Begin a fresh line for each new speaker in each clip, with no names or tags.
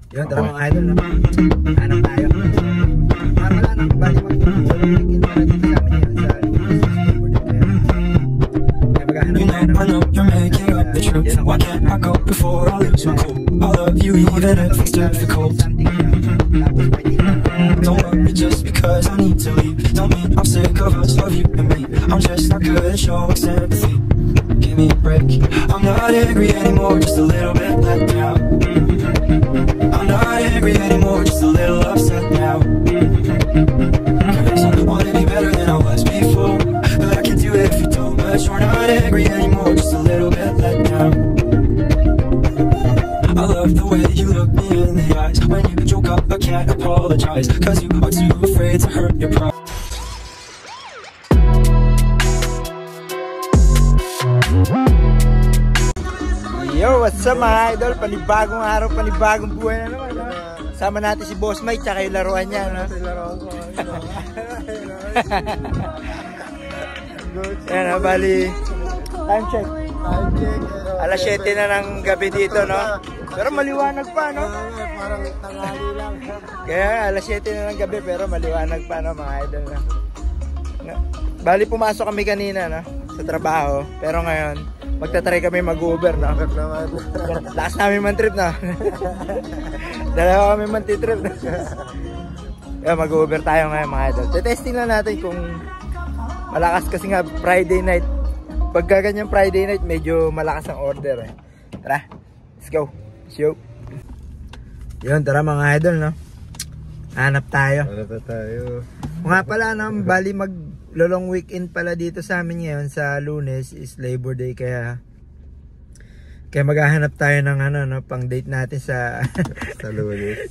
Yun, tara mga idol, no? Hanap tayo. Wala nang bali mag-weekend para dito sa amin yun sa
You know, I know you're making up the truth. Why can't I go before I lose my cool? I love you even if it's difficult. Don't worry just because I need to leave. Don't mean I'm sick of us, of you and me. I'm just not good at showing sympathy. Give me a break. I'm not angry anymore, just a little bit let down. I'm not angry anymore, just a little upset now. Cause I wanna be better than I was before, but I can't do it if you don't. But you're not angry anymore, just a little bit let down. I love the way you look me in the eyes when you joke up, I can't apologize, cause you are too afraid to hurt your pride.
Yo, what's up mga idol? Panibagong araw, panibagong buhay na naman, no? Sama natin si Boss Mike tsaka yung laruan niya, no? Yan na, bali time check. Alas 7 na ng gabi dito, no? Pero maliwanag pa, no?
Parang tanghali lang.
Kaya alas 7 na ng gabi pero maliwanag pa, no, mga idol, no? Bali pumasok kami kanina, no? Sa trabaho. Pero ngayon magta-try kami mag-Uber, no? Last namin man trip, no? Dalawa kami man trip, no? Kaya mag-Uber tayo ngayon, mga idol. Testing lang natin kung malakas, kasi nga Friday night. Pagka ganyan Friday night, medyo malakas ang order, eh. Tara, let's go. Show. Yun, tara mga idol, no? Hanap tayo.
Hanap tayo.
Nga pala, no? Bali mag-long weekend pala dito sa amin ngayon. Sa Lunes is Labor Day, kaya maghahanap tayo ng ano, no, pang date natin sa
sa Lunes.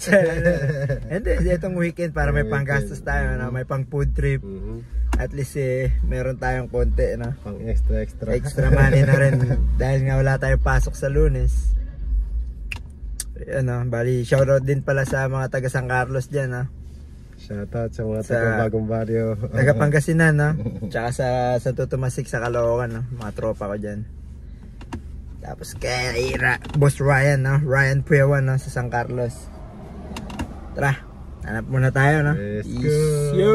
Hindi, itong weekend para may panggastos tayo, no? May pang food trip. At least meron tayong konti, no?
Pang extra
money na rin dahil nga wala tayong pasok sa Lunes. Ano, bali shoutout din pala sa mga taga San Carlos diyan, no?
Shoutout sa mga taga Bagong Barrio,
taga Pangasinan, no? Tsaka sa Santo Tomasik sa Caloocan, no? Mga tropa ko diyan. Tapos kay Boss Ryan, no? Ryan Puewan, no? Sa San Carlos. Tara, hanap muna tayo, no?
Let's
go!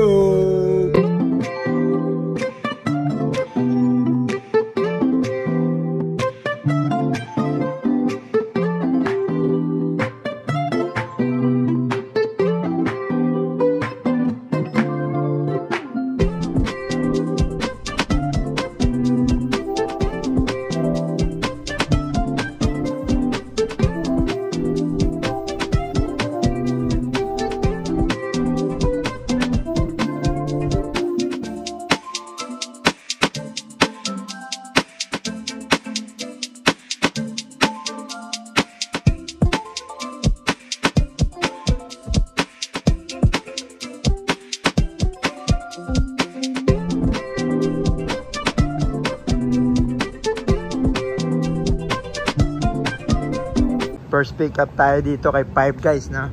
First pick up tayo dito kay Five Guys, no?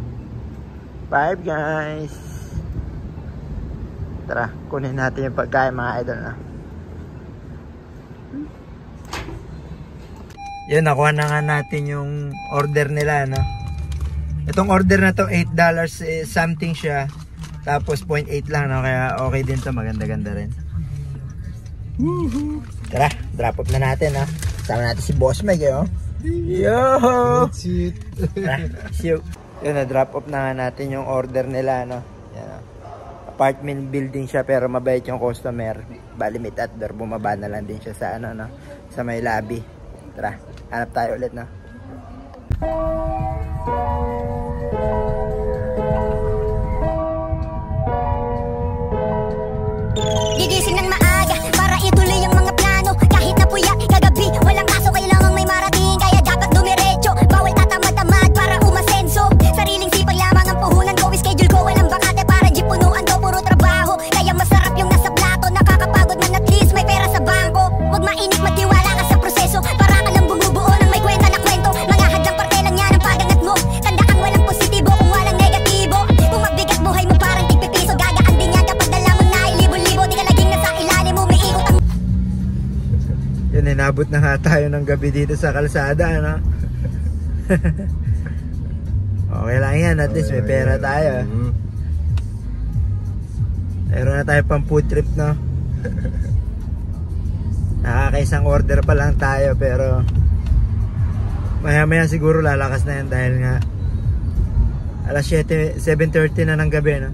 Five Guys. Tara, kunin natin yung pagkain, mga idol, no? Yun, nakuha na nga natin yung order nila, no? Itong order na to, $8 something siya. Tapos 0.8 lang, no? Kaya okay din to, maganda-ganda rin. Tara, drop off na natin, no? Sama natin si Boss Mike, oh. Yo! Shoot. Yun, na-drop off na nga natin yung order nila, no? Yan, apartment building siya pero mabait yung customer. Bali meet at door, bumaba na lang din siya sa ano, no? Sa may lobby. Tara, hanap tayo ulit, no?
Gigising ng maaga para ituloy ang mga plano. Kahit na puya, kagabi, walang kaso, kailangang may marating. Kaya dapat dumiretso, bawal tatamad-tamad para umasenso. Sariling sipag lamang ang puhunan ko, schedule ko walang bakante para jeep punuan to, puro trabaho. Kaya masarap yung nasa plato, nakakapagod man at least may pera sa bangko. Huwag mainit, magtiwala ka sa proseso, para ka lang bumubuo ng may kwenta na kwento. Mga hadlang parte lang yan ang pagangat mo. Tanda kang walang positibo kung walang negatibo. Kung magbigat buhay mo parang tigpipiso, gagaan din yan kapag dala mong nailibo-libo. Di ka laging nasa ilalim mo, may ikot ang...
Yun, inabot na nga tayo ng gabi dito sa kalsada, no? Okay lang. yan, at least may pera tayo. Meron na tayo pang food trip, no? Nakakaisang order pa lang tayo, pero maya siguro lalakas na yan dahil nga alas 7:30 na ng gabi, no?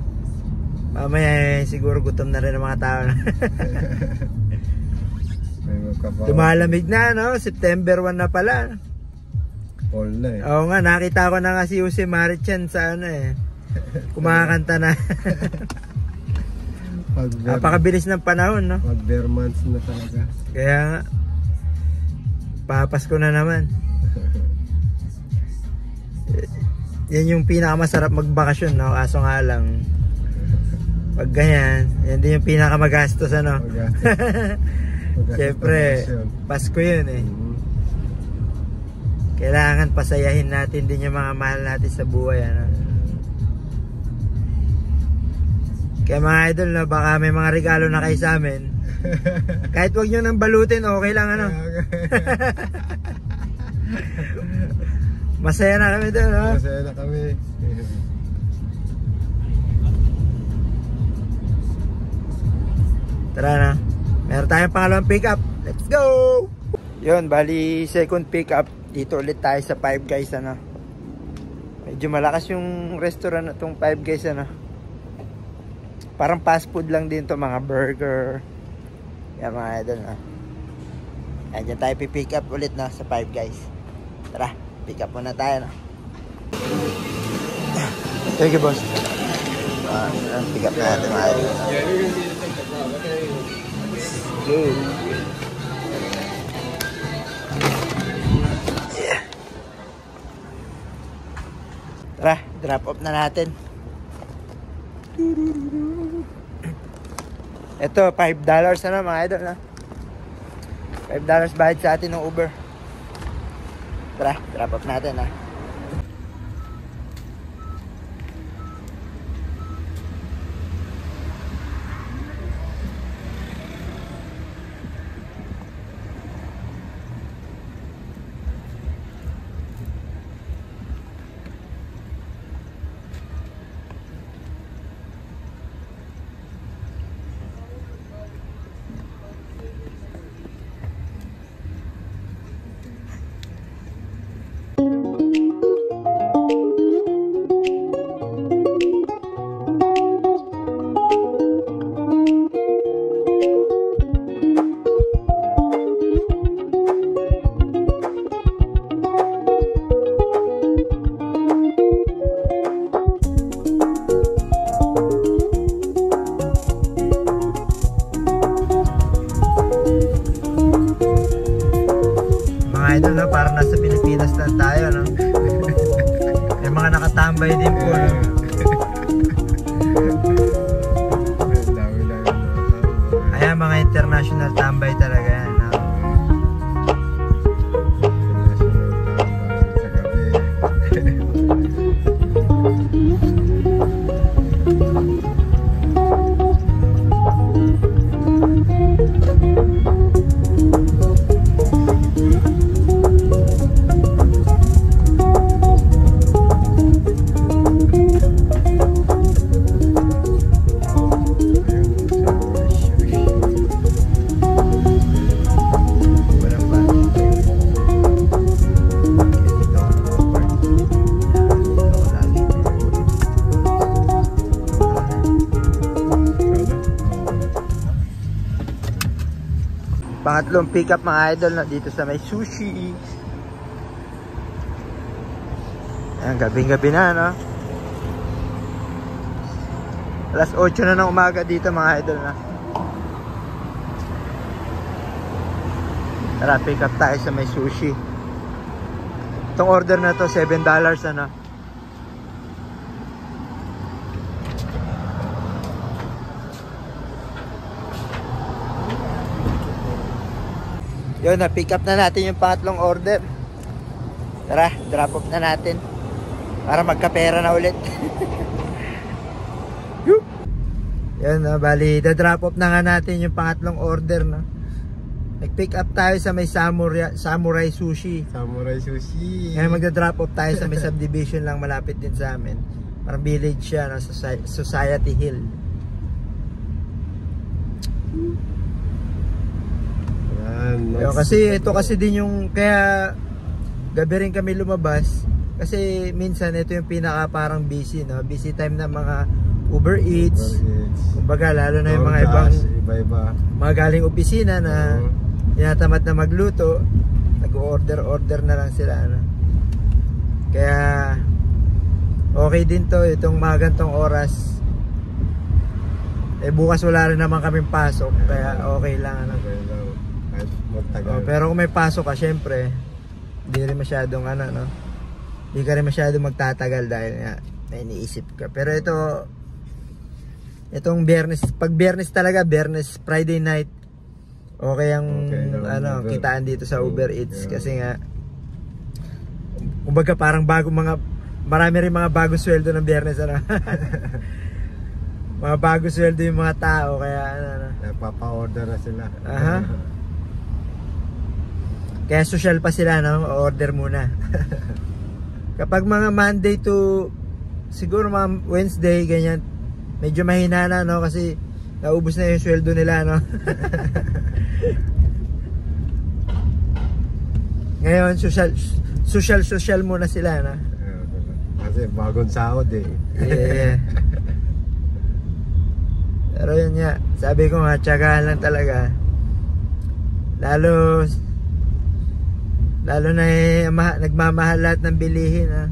Mamaya siguro gutom na rin ang mga tao. Lumalamig na, no? September 1 na pala.
All na eh.
Oo nga, nakita ko na nga si Jose Marichan sa ano eh. Kumakanta na. Napakabilis ng panahon, no?
Mag bare months na talaga.
Kaya nga, papasko na naman. Yan yung pinakamasarap magbakasyon, no? Kaso nga lang, pag ganyan, yan din yung pinakamagastos, ano? Siyempre, Pasko yun eh. Kailangan pasayahin natin din yung mga mahal natin sa buhay, ano? Kaya mga idol, no, baka may mga regalo na kayo sa amin. Kahit wag nyo nang balutin, okay lang, ano? Masaya na kami doon, no?
Masaya na kami.
Tara na. Meron tayong pangalawang pick up. Let's go! Yun, bali second pick up. Dito ulit tayo sa Five Guys, ano? Medyo malakas yung restaurant na itong Five Guys, ano? Parang fast food lang din to, mga burger. Yan mga idol, no? Ayan, dyan tayo pipick up ulit, no? Sa Five Guys. Tara, pick up muna tayo, no? Thank you, boss. Pick up na natin, mga idol. Yeah. Tara, drop off na natin. Ito, $5 na mga idol, na $5 bayad sa atin ng Uber. Tara, drop off natin, ha. Idol, no? Parang nasa Pilipinas na tayo, no? May mga nakatambay din po, no? Ayan, mga international tambay talaga yan, no?
International tambay sa gabi.
Pangatlong pick up mga idol, na dito sa may sushi. Ayan, gabing-gabi na, no? Alas 8 na ng umaga dito mga idol, na. Tara, pick up tayo sa may sushi. Itong order na to, $7, ano? Yun, na-pick up na natin yung pangatlong order. Tara, drop off na natin para magkapera na ulit. Yun, bali, da-drop off na nga natin yung pangatlong order, no? Nag-pick up tayo sa may Samurai Sushi.
Samurai Sushi.
Ngayon magda-drop off tayo sa may subdivision lang malapit din sa amin. Parang village siya, no? Society Hill.
Yan,
Kasi ito kasi din yung kaya gabi rin kami lumabas kasi minsan ito yung pinaka parang busy, no? Busy time ng mga Uber Eats. Kumbaga lalo na yung mga ibang mga galing opisina na tinatamad na magluto, nag-order na lang sila, no? Kaya okay din to itong mga gantong oras. Bukas wala rin naman kaming pasok kaya okay lang, ano? Pero kung may pasok ka, syempre hindi rin masyadong no? Hindi ka rin masyadong magtatagal dahil nga may iniisip ka. Pero itong Biyernes, pag Biyernes talaga, Biyernes, Friday night, okay ang kitaan dito sa Uber Eats kasi nga kumbaga parang marami rin mga bagong sweldo ng Biyernes, ano? Mga bagong sweldo yung mga tao kaya
papa-order na sila.
Kaya social pa sila, no? Order muna. Kapag mga Monday to siguro mga Wednesday ganyan, medyo mahina na, no? Kasi naubos na yung sweldo nila, no? Ngayon social muna sila, no?
Kasi bagong sahod eh.
Yeah. Pero yun nga, sabi ko nga, tiyagahan lang talaga. Lalo na nagmamahal lahat ng bilihin, ha?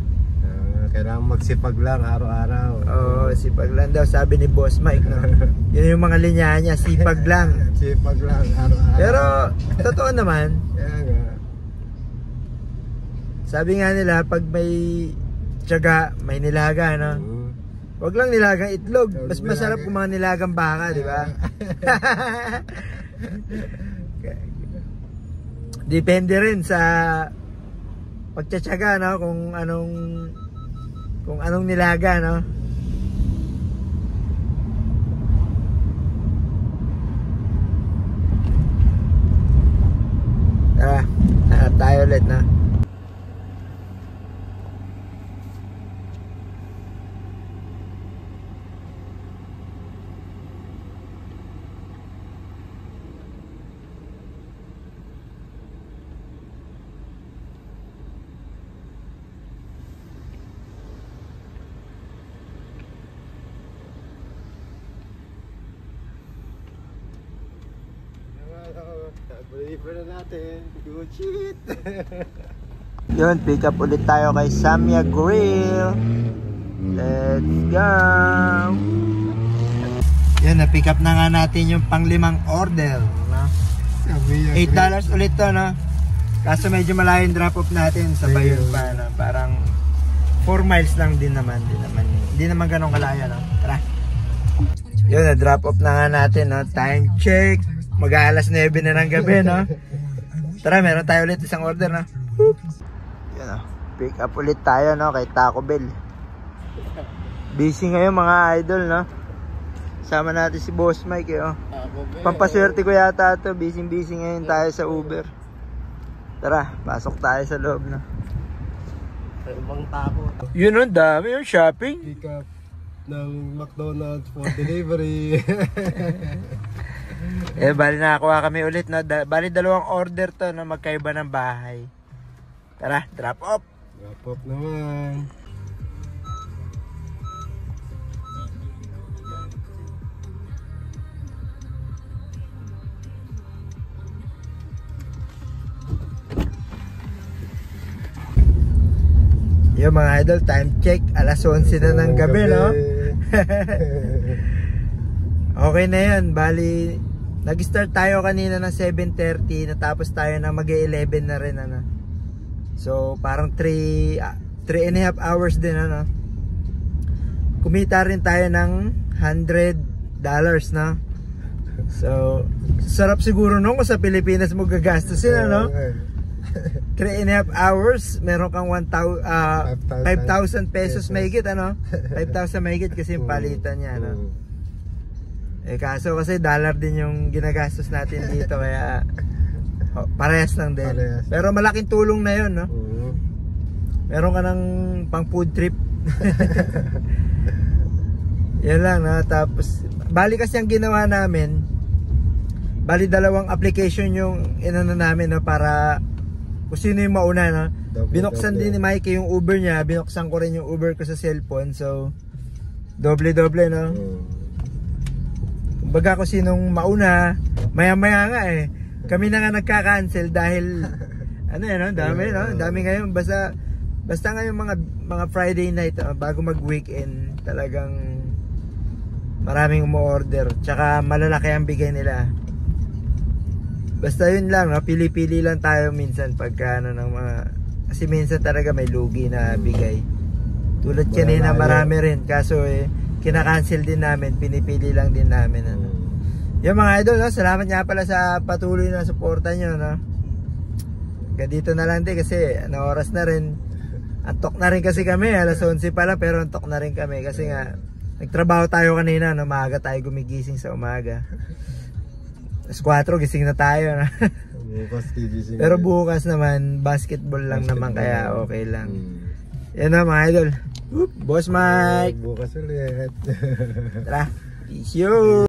Kailangan magsipag lang araw-araw.
Oo, sipag lang daw, sabi ni Boss Mike, no? Yun yung mga linya niya, sipag lang.
Sipag lang araw-araw.
Pero totoo naman.
Kaya nga.
Sabi nga nila, pag may tiyaga, may nilaga, no? Wag lang nilagang itlog. Mas masarap kung mga nilagang baka, di ba? Depende rin sa pagtsatsaga, no? Kung anong nilaga, no? Tayo ulit, na.
Deliver na natin. Good shit.
Yun, pick up ulit tayo kay Samya Grill. Let's go. Yun, na-pick up na nga natin yung pang-limang order, no? $8 ulit to, no? Kaso medyo malayo yung drop off natin sa Bayon pa, no? Parang 4 miles lang din naman. Hindi naman ganun kalaya, no? Tara. Yun, na-drop off na nga natin, no? Time check. Mag-aalas 9 na ng gabi, no? Tara, meron tayo ulit isang order, no? Yan, no? Pick up ulit tayo, no? Kay Taco Bell. Busy ngayon mga idol, no? Sama natin si Boss Mike, eh, oh. Pampaswerte ko yata ito. Busy ngayon tayo sa Uber. Tara, pasok tayo sa loob, no?
Ibang tapo.
Yun, ang dami yung shopping.
Pick up ng McDonald's for delivery.
Bali nakakuha kami ulit, no? Bali dalawang order to, no? Magkaiba ng bahay. Tara, drop off.
Drop off naman.
Yung mga idol, time check, alas 11 na ng gabi, no? Okay na yan, bali nag-start tayo kanina ng 7:30, natapos tayo na mag-11 na rin, ano? So parang 3.5 hours din, ano? Kumita rin tayo ng $100, no? So sarap siguro nung kung sa Pilipinas mo gagastusin, ano? 3.5 hours, meron kang 5,000 pesos mahigit, ano? 5,000 mahigit kasi yung palitan niya, ano? Kaso kasi dollar din yung ginagastos natin dito, kaya Oh, parehas lang din.
Parehas.
Pero malaking tulong na yun, no?
Oo.
Meron ka ng pang food trip. Yan lang, no? Tapos, bali kasi ang ginawa namin, bali dalawang application yung inano namin, no? Para kung sino yung mauna, no? Binuksan din ni Mikey yung Uber niya, binuksan ko rin yung Uber ko sa cellphone. So, doble-doble, no? Kumbaga kung sinong mauna, maya-maya nga eh. Kami na nga nagka-cancel dahil ano yan, no? Dami, no? Dami ngayon. Basta ngayon mga Friday night, bago mag-weekend, talagang maraming umu-order. Tsaka malalaki ang bigay nila. Basta yun lang, no? Pili-pili lang tayo minsan pagka ano ng mga... Kasi minsan talaga may lugi na bigay. Tulad kanina marami rin. Kaso eh, kinakancel din namin. Pinipili lang din namin. Ano. Yung mga idol, no? Salamat nga pala sa patuloy na suporta nyo. No? Dito na lang din kasi ano, oras na rin. Antok na rin kasi kami. Alas 11 pa lang pero antok na rin kami. Kasi nga, nagtrabaho tayo kanina. No? Maaga tayo gumigising sa umaga. Alas 4 gising na tayo. No?
Bukas gigising.
Pero bukas naman basketball lang naman kaya okay lang. Yan na mga idol. Boss Mike.
Bukas ulit.
Tara. Peace you.